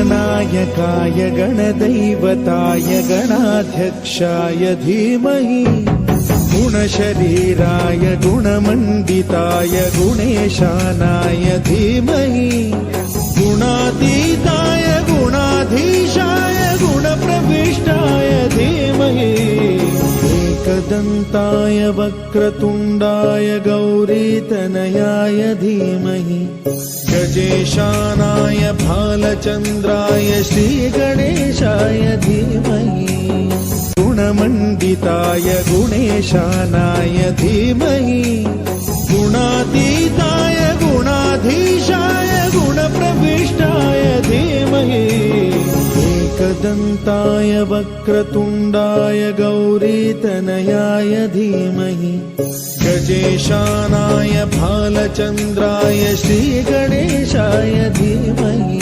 गणनायकाय गणदैवताय गणाध्यक्षाय धीमहि गुणशरीराय गुणमण्डिताय गुणेशानाय धीमहि गुणातीताय गुणाधीशाय गुणप्रविष्टाय धीमहि एकदन्ताय वक्रतुण्डाय गौरीतनयाय धीमहि गजेशानाय भालचन्द्राय श्रीगणेशाय धीमहि गुणमण्डिताय गुणेशानाय धीमहि गुणातीताय गुणाधीशाय गुणप्रविष्टाय धीमहि एकदन्ताय वक्रतुण्डाय गौरीतनयाय धीमहि गजेशानाय भालचन्द्राय श्रीगणेशाय धीमहि